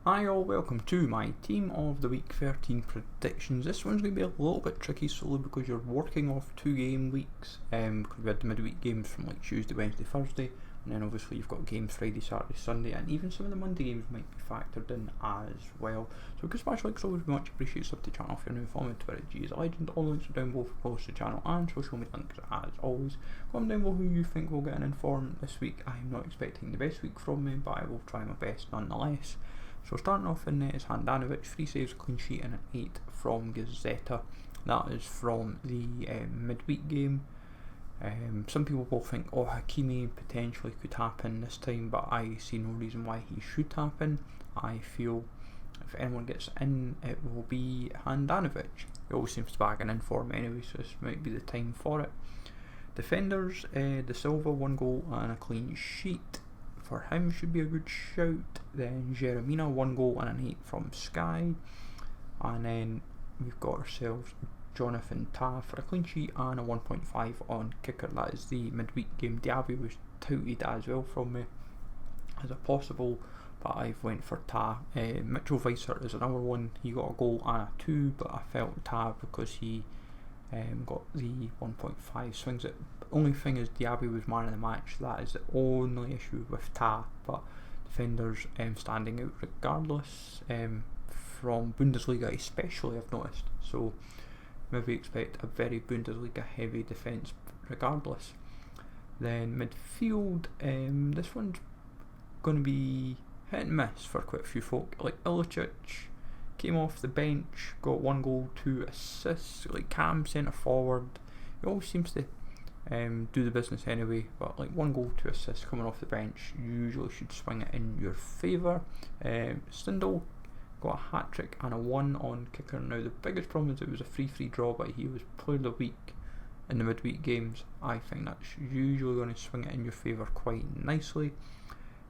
Hi all, welcome to my Team of the Week 13 predictions. This one's going to be a little bit tricky solely because you're working off 2 game weeks, because we had the midweek games from like Tuesday, Wednesday, Thursday, and then obviously you've got games Friday, Saturday, Sunday, and even some of the Monday games might be factored in as well. So good smash likes always be much appreciated. Sub to the channel if you're new, follow me on Twitter at GSLegend. All links are down below for close to the channel and social media links as always. Comment down below who you think will get an inform this week. I'm not expecting the best week from me, but I will try my best nonetheless. So starting off in net is Handanovic, 3 saves, clean sheet and an 8 from Gazzetta. That is from the midweek game. Some people will think, oh, Hakimi potentially could happen this time, but I see no reason why he should happen. I feel if anyone gets in, it will be Handanovic. He always seems to bag an inform anyway, so this might be the time for it. Defenders, De Silva, 1 goal and a clean sheet. For him should be a good shout. Then Jeremina, 1 goal and an 8 from Sky. And then we've got ourselves Jonathan Tah for a clean sheet and a 1.5 on kicker. That is the midweek game. Diaby was touted as well from me as a possible, but I've went for Tah. Mitchell Weiser is another one. He got a goal and a 2, but I felt Tah because he got the 1.5 swings it. Only thing is Diaby was man of the match. That is the only issue with Tah, but defenders standing out regardless, from Bundesliga especially, I've noticed. So maybe expect a very Bundesliga heavy defence regardless. Then midfield, this one's going to be hit and miss for quite a few folk. Like Ilicic came off the bench, got 1 goal, 2 assists. Like Cam, centre forward, he always seems to do the business anyway, but like 1 goal, 2 assists coming off the bench usually should swing it in your favour. Stindl got a hat-trick and a 1 on kicker. Now the biggest problem is it was a 3-3 draw, but he was player of the week in the midweek games. I think that's usually going to swing it in your favour quite nicely.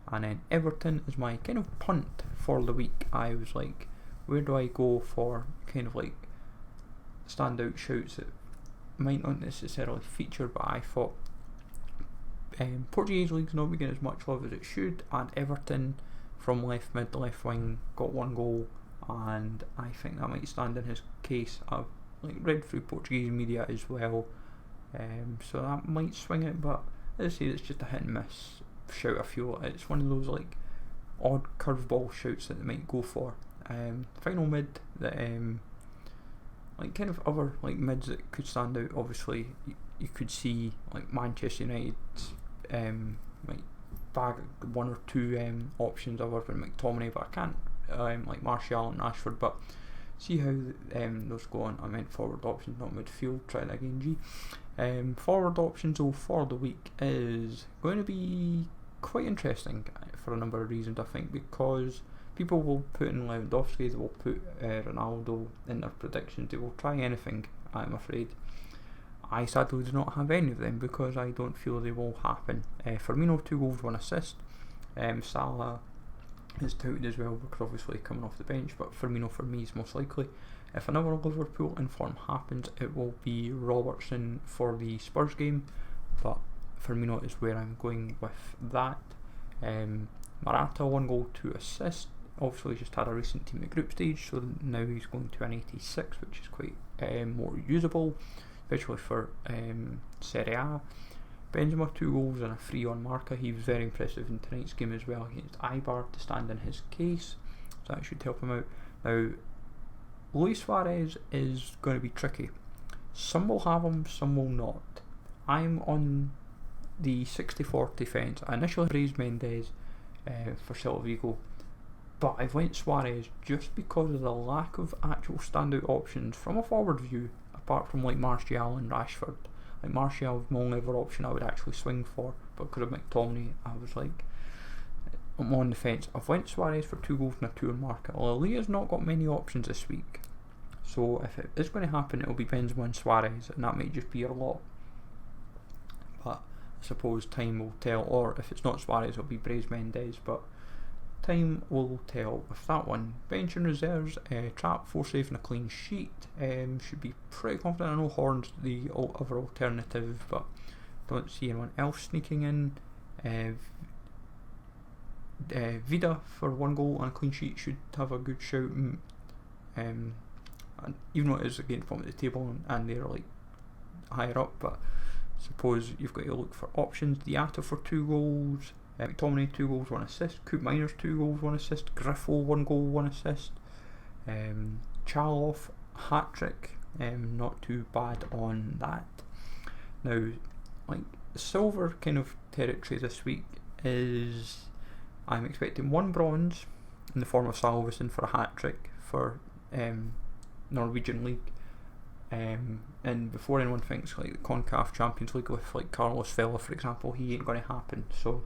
And then Everton is my kind of punt for the week. I was like, where do I go for kind of like standout shouts that might not necessarily feature, but I thought Portuguese league's not getting as much love as it should, and Everton from left mid, left wing got 1 goal, and I think that might stand in his case. I've like read through Portuguese media as well, so that might swing it, but as I say, it's just a hit and miss shout. I feel it's one of those like odd curveball shouts that they might go for. Final mid that like kind of other like mids that could stand out. Obviously you could see like Manchester United like bag 1 or 2 options other than McTominay, but I can't like Martial and Rashford, but see how those go on. I meant forward options, not midfield. Try that again, G. Forward options though for the week is going to be quite interesting for a number of reasons, I think, because people will put in Lewandowski, they will put Ronaldo in their predictions, they will try anything, I'm afraid. I sadly do not have any of them because I don't feel they will happen. Firmino, 2 goals, 1 assist. Salah is touted as well because obviously coming off the bench, but Firmino for me is most likely. If another Liverpool inform happens, it will be Robertson for the Spurs game, but Firmino is where I'm going with that. Morata, 1 goal, 2 assists. Obviously just had a recent team at group stage, so now he's going to an 86, which is quite more usable, especially for Serie A. Benzema, 2 goals and a 3 on marker. He was very impressive in tonight's game as well against Eibar to stand in his case, so that should help him out. Now Luis Suarez is going to be tricky. Some will have him, some will not. I'm on the 60-40 fence. I initially raised Mendes for Celta Vigo, but I went Suarez just because of the lack of actual standout options from a forward view, apart from like Martial and Rashford. Like Martial was my only other option I would actually swing for, but because of McTominay, I was like, I'm on the fence. I've went Suarez for 2 goals and a 2 on marker. Lalia's not got many options this week, so if it is going to happen, it'll be Benzema and Suarez, and that might just be a lot. But I suppose time will tell, or if it's not Suarez, it'll be Brais Mendes, but time will tell with that one. Bench and reserves, Trap, 4 saves and a clean sheet. Should be pretty confident. I know Horn's the other alternative, but don't see anyone else sneaking in. Vida for 1 goal and a clean sheet should have a good shout. And even though it is against bottom of the table and they're like higher up, but suppose you've got to look for options. Diatta for 2 goals, McTominay 2 goals 1 assist, Coop Miners 2 goals 1 assist, Griffo 1 goal 1 assist, Charloff hat-trick, not too bad on that. Now, like, silver kind of territory this week is I'm expecting 1 bronze in the form of Salvesen for a hat-trick for Norwegian League. And before anyone thinks like the CONCACAF Champions League with like Carlos Vela, for example, he ain't going to happen. So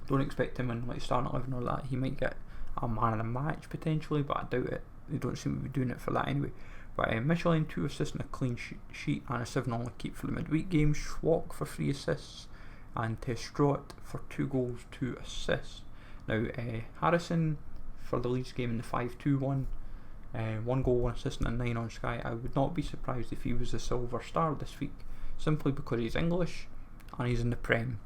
don't expect him in like starting 11 or that. He might get a man of the match potentially, but I doubt it. They don't seem to be doing it for that anyway. But Michelin 2 assists and a clean sheet and a 7-0 keep for the midweek game. Schwalk for 3 assists and Testrot for 2 goals 2 assists. Now Harrison for the Leeds game in the 5-2 one. 1 goal 1 assist and a 9 on Sky. I would not be surprised if he was a silver star this week, simply because he's English and he's in the Prem,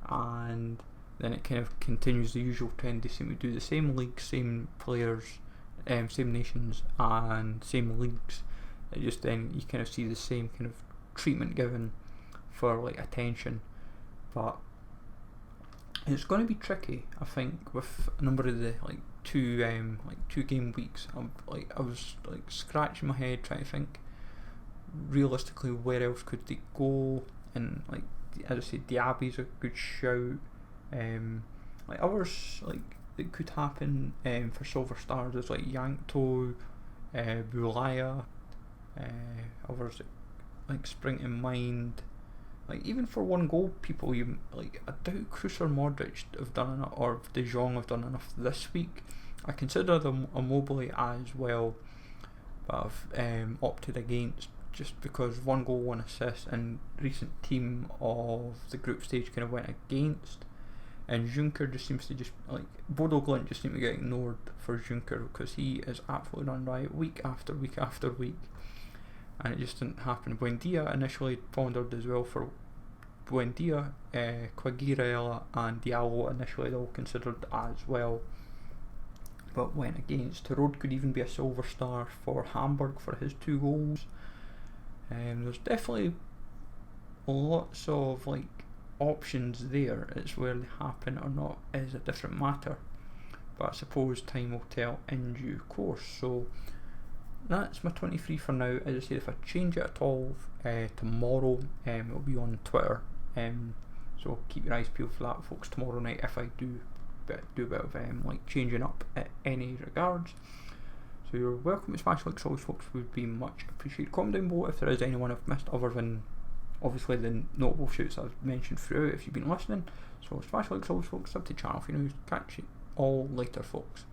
and then it kind of continues the usual trend. They seem to do the same leagues, same players, same nations and same leagues. It just then you kind of see the same kind of treatment given for like attention, but it's going to be tricky, I think, with a number of the like 2 game weeks. I was like scratching my head trying to think realistically where else could they go, and like as I said, Diaby's a good shout. Like others like that could happen for silver stars is like Yankto, Bulaya, others that like spring to mind. Like even for 1 goal, people you like, I doubt Kroos or Modric have done enough, or De Jong have done enough this week. I consider them Immobile as well, but I've opted against just because 1 goal 1 assist and recent team of the group stage kind of went against, and Juncker just seems to just like Bodo Glimt just seem to get ignored for Juncker because he is absolutely run riot week after week after week. And it just didn't happen. Buendia initially pondered as well for Buendia, Quagliarella and Diallo initially all considered as well, but went against. Road could even be a silver star for Hamburg for his 2 goals. There's definitely lots of like options there. It's where they happen or not is a different matter, but I suppose time will tell in due course. So that's my 23 for now. As I said, if I change it at all tomorrow, it'll be on Twitter, so keep your eyes peeled for that, folks, tomorrow night if I do a bit of like changing up at any regards. So you're welcome to smash likes, always, folks, would be much appreciated. Comment down below if there is anyone I've missed other than obviously the notable shoots I've mentioned throughout if you've been listening. So smash likes, always, folks, sub to the channel if you're new. Catch you all later, folks.